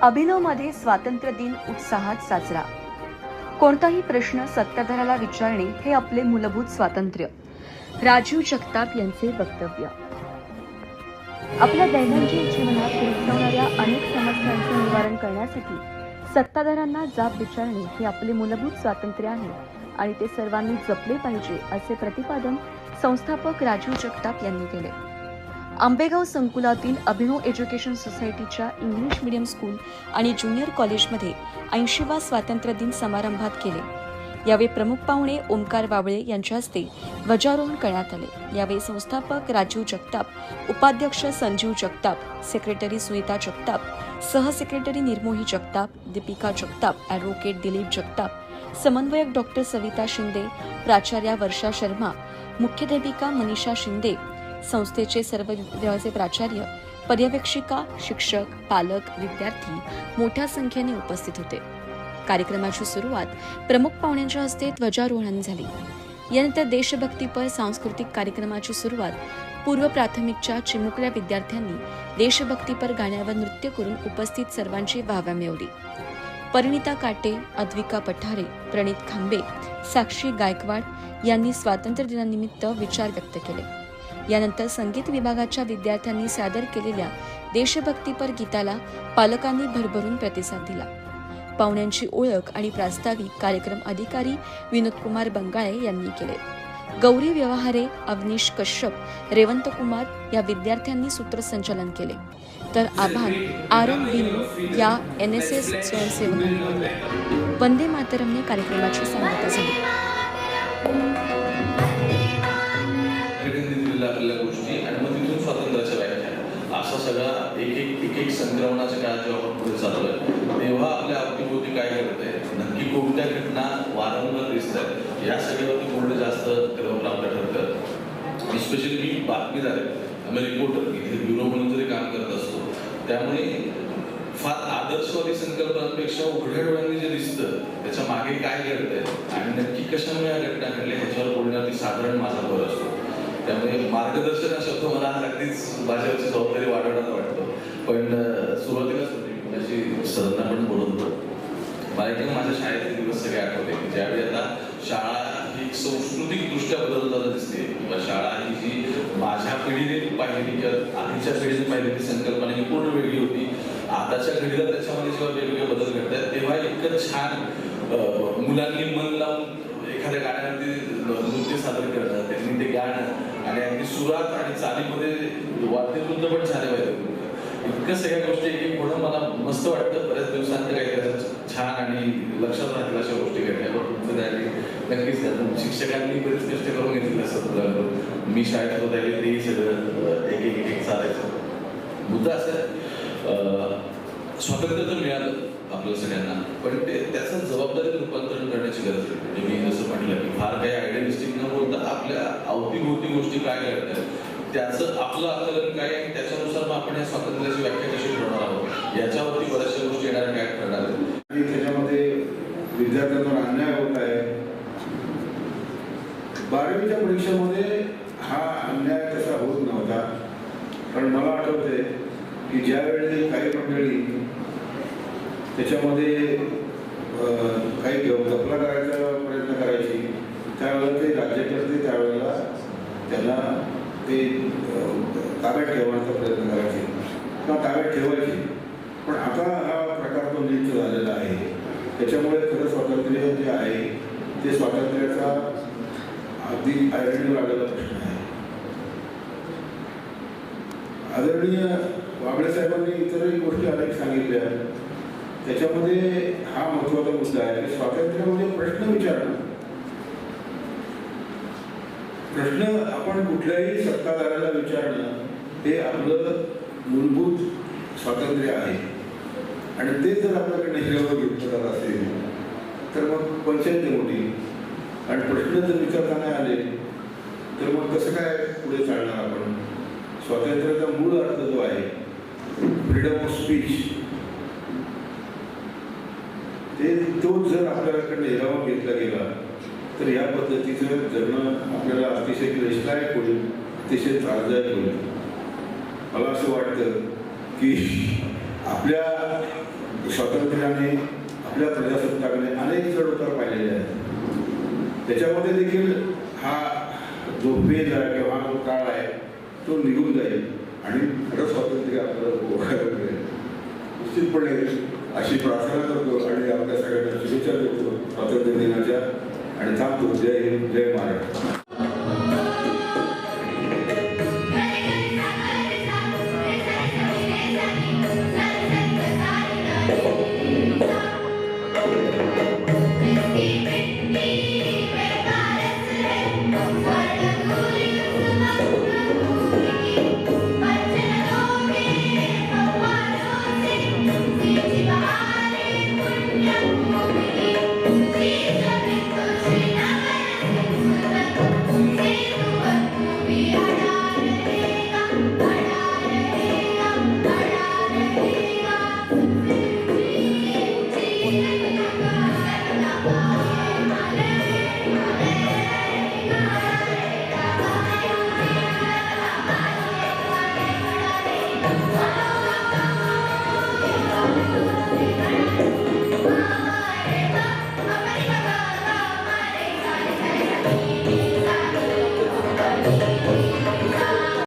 अभिनवमध्ये स्वातंत्र्य दिन उत्साहात साजरा. कोणताही प्रश्न सत्ताधाऱ्याला विचारणे हे आपले मूलभूत स्वातंत्र्य. राजीव जगताप यांचे वक्तव्य. आपल्या दैनंदिन जीवनात भेडसावणाऱ्या अनेक समस्यांचे निवारण करण्यासाठी सत्ताधाऱ्यांना जाब विचारणे हे आपले मूलभूत स्वातंत्र्य आहे आणि ते सर्वांनी जपले पाहिजे, असे प्रतिपादन संस्थापक राजीव जगताप यांनी केले. आंबेगाव संकुलातील अभिनव एज्युकेशन सोसायटीच्या इंग्लिश मीडियम स्कूल आणि ज्युनियर कॉलेजमध्ये 80वा स्वातंत्र्य दिन समारंभात केले. यावेळी प्रमुख पाहुणे ओमकार वावळे यांच्या हस्ते ध्वजारोहण करण्यात आले. यावेळी संस्थापक राजीव जगताप, उपाध्यक्ष संजीव जगताप, सेक्रेटरी सुनीता जगताप, सहसेक्रेटरी निर्मोही जगताप, दीपिका जगताप, ॲडव्होकेट दिलीप जगताप, समन्वयक डॉक्टर सविता शिंदे, प्राचार्या वर्षा शर्मा, मुख्याध्यापिका मनीषा शिंदे, संस्थेचे सर्व विभागाचे प्राचार्य, पर्यवेक्षिका, शिक्षक, पालक, विद्यार्थी मोठ्या संख्येने उपस्थित होते. कार्यक्रमाची सुरुवात प्रमुख पाहुण्यांच्या हस्ते ध्वजारोहणाने झाली. यानंतर देशभक्तीपर सांस्कृतिक कार्यक्रमाची सुरुवात पूर्व प्राथमिकच्या चिमुकल्या विद्यार्थ्यांनी देशभक्तीपर गाण्यावर नृत्य करून उपस्थित सर्वांची वाहवा मिळवली. परिणिता काटे, अद्विका पठारे, प्रणित खांबे, साक्षी गायकवाड यांनी स्वातंत्र्य दिनानिमित्त विचार व्यक्त केले. यानंतर संगीत विभागाच्या विद्यार्थ्यांनी सादर केलेल्या देशभक्तीपर गीताला पालकांनी भरभरून प्रतिसाद दिला. पाहुण्यांची ओळख आणि प्रास्ताविक कार्यक्रम अधिकारी विनोदकुमार बंगाळे यांनी केले. गौरी व्यवहारे, अवनीश कश्यप, रेवंत कुमार या विद्यार्थ्यांनी सूत्रसंचालन केले. तर आभार आरन बिनू या NSS स्वयंसेवकांनी बोलले. वंदे मातरमने कार्यक्रमाची सांगता झाली. आपल्या गोष्टी आणि मग तिथून स्वातंत्र्याच्या व्याख्या असा सगळा एक संक्रमणाच्या काळात जेव्हा आपण पुढे चाललोय तेव्हा आपल्या अवतीभोवती काय घडतंय, नक्की कोणत्या घटना वारंवार दिसत आहेत, या सगळ्यावरती बोलणं जास्त प्राप्त ठरतं. स्पेशली मी बातमीदार आहे, आम्ही रिपोर्टर इथे ब्युरो म्हणून जरी काम करत असतो, त्यामुळे फार आदर्शवादी संकल्पनांपेक्षा उघड्या डोळ्यांनी जे दिसतं त्याच्या मागे काय घडतंय आणि नक्की कशामुळे या घटना घडल्या ह्याच्यावर बोलण्यावरती साधारण माझा भर असतो. त्यामुळे मार्गदर्शन हा शब्द मला अगदीच माझ्यावरची जबाबदारी वाढवण्याचा वाटतो. पण सुरुवातीलाच होती माझी सरांना पण बोलत होतो, मला एकदम माझ्या शाळेतले दिवस सगळे आठवते की ज्यावेळी आता शाळा ही सांस्कृतिक दृष्ट्या बदलताना दिसते किंवा शाळा ही जी माझ्या पिढीने पाहिलेली किंवा आधीच्या पिढीने पाहिलेली संकल्पना ही पूर्ण वेगळी होती. आताच्या घडीला त्याच्यामध्ये जेव्हा वेगवेगळे बदल घडतात तेव्हा इतकं छान मुलांनी मन लावून एखाद्या गाण्यावरती नृत्य सादर करणं, त्यांनी ते गाणं आणि अगदी सुरात आणि चालीमध्ये वाद्यवृंद पण झाले पाहिजे. इतकं सगळ्या गोष्टी एक होणं मला मस्त वाटतं. बऱ्याच दिवसांत काही छान आणि लक्षात राहतील अशा गोष्टी घडल्या. नक्कीच शिक्षकांनी बरेच कष्ट करून घेतले असं मी शाळेत होत आहे तेही सगळं एक चालायचं. मुद्दा असं स्वातंत्र्य तर मिळालं आपल्या सगळ्यांना, पण त्याचं जबाबदारीत रूपांतरण करण्याची गरज आहे. म्हणजे मी जसं म्हटलं की फार काही आयडियलिस्टिक न बोलता आपल्या अवतीभोवती गोष्टी काय घडतात त्याचं आपलं आकलन काय आणि त्याच्यानुसार मग आपण या स्वातंत्र्याची व्याख्या कशी ठरवणार आहोत याच्यावरती बऱ्याचशा गोष्टी येणार काय ठरणार आहेत. आणि त्याच्यामध्ये विद्यार्थ्यांवर अन्याय होत आहे. 12वीच्या परीक्षेमध्ये हा अन्याय तसा होत नव्हता, पण मला आठवते की ज्यावेळी काही मंडळी त्याच्यामध्ये काही गफला करायचा प्रयत्न करायची त्यावेळेला ते राज्यकर्ते त्यावेळेला त्यांना ते ताब्यात ठेवण्याचा प्रयत्न करायचे किंवा ताब्यात ठेवायचे. पण आता हा प्रकार तो नीट झालेला आहे. त्याच्यामुळे खरं स्वातंत्र्य जे आहे ते स्वातंत्र्याचा अगदी ऐरणीवर आलेला प्रश्न आहे. आदरणीय वाबळे साहेबांनी इतरही गोष्टी अनेक सांगितल्या. त्याच्यामध्ये हा महत्वाचा मुद्दा आहे की स्वातंत्र्य म्हणजे प्रश्न विचारणं. प्रश्न आपण कुठल्याही सत्ताधाऱ्याला विचारणं हे आपलं मूलभूत स्वातंत्र्य आहे. आणि ते जर आपल्याकडे हिरावं घेतलं जात असेल तर मग पंचायत मोठी आणि प्रश्न जर विचारता नाही आले तर मग कसं काय पुढे चालणार आपण. स्वातंत्र्याचा मूळ अर्थ जो आहे फ्रीडम ऑफ स्पीच तो जर आपल्याकडे हिरावून घेतला गेला तर या पद्धतीचं जगणं आपल्याला अतिशय क्लेशदायक होईल, अतिशय त्रासदायक होईल. मला असं वाटतं की आपल्या स्वातंत्र्याने आपल्या प्रजासत्ताकाने अनेक चढउतार पाहिलेले आहेत. त्याच्यामध्ये देखील हा जो पेज आहे किंवा हा जो काळ आहे तो निघून जाईल आणि खरं स्वातंत्र्य आपल्याला भोगायला मिळेल. निश्चितपणे अशी प्रार्थना करतो आणि आपल्या सगळ्यांना शुभेच्छा देतो स्वातंत्र्य दिनाच्या आणि थांबतो. जय हिंद, जय महाराष्ट्र.